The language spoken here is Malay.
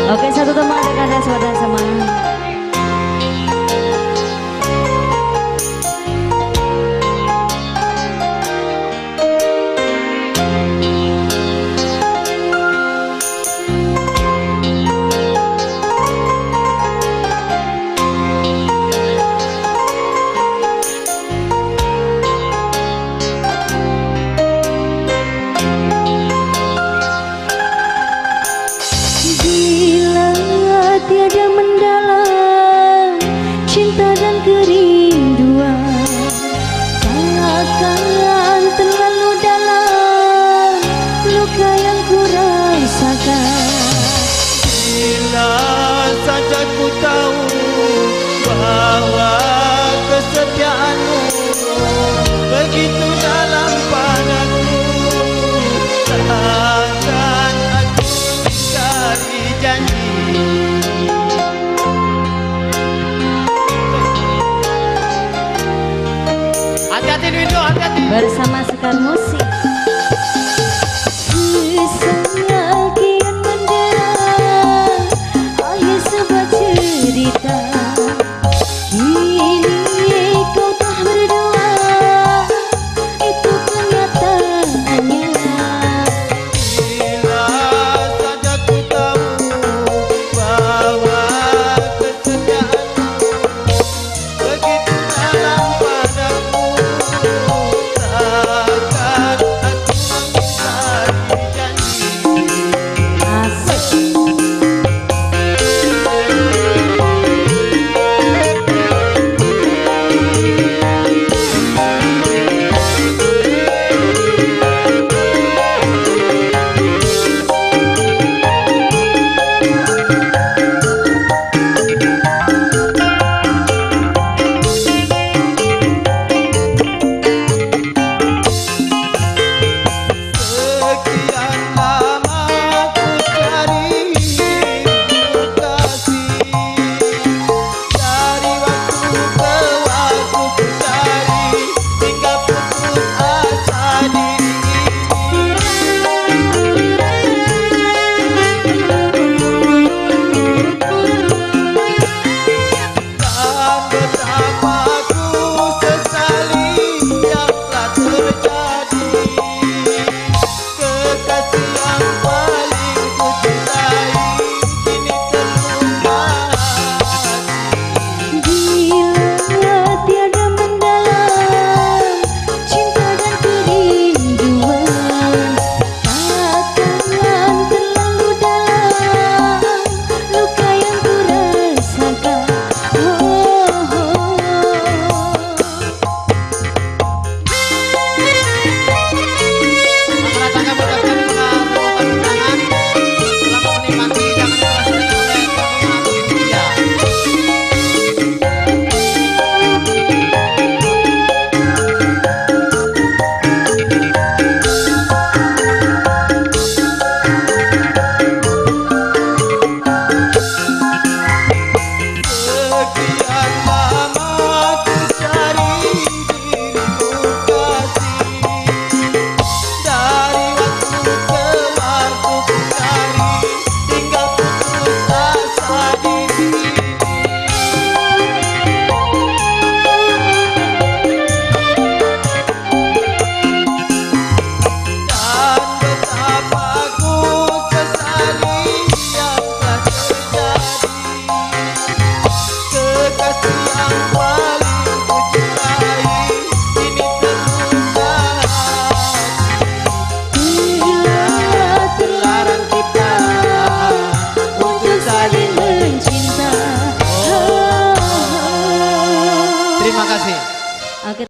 Oke, satu teman ada saudara sama. Tiada mendalam cinta dan kerinduan, takkan terlalu dalam luka yang ku rasakan. Bila saja ku tahu bahwa kesetiaanmu begitu dalam padaku, takkan aku ingkari janji. Hati-hati Windu, hati-hati. Bersama Sekar Musik. Sesal kian mendera, akhir sebuah cerita. Kini kau tak berdua, itu kenyataannya. Bila saja ku tahu bahwa kesetiaanmu begitu dalam padaku, takkan aku mengingkari janji. Asik. Sekian lama ku cari kasih, dari waktu ke waktu ku cari hingga putus asa diri dan betapa ku sesali yang telah terjadi. Kekasih yang paling ku cintai kini terluka hati. Bila tiada mendalam cinta dan kerinduan, takkan terlalu dalam luka yang ku rasakan. Para tangga mendapatkan pengaruh undangan. Selamat menikmati, jangan diperhatikan oleh Tommy atau India. Sekian lama ku cari dirimu kasih, dari waktu ke waktu ku cari hingga putus asa diri dan betapa ku sesali yang telah terjadi. Kekasih yang paling ku cintai kini terluka hati. Bila terlarang kita untuk saling mencinta. Terima kasih.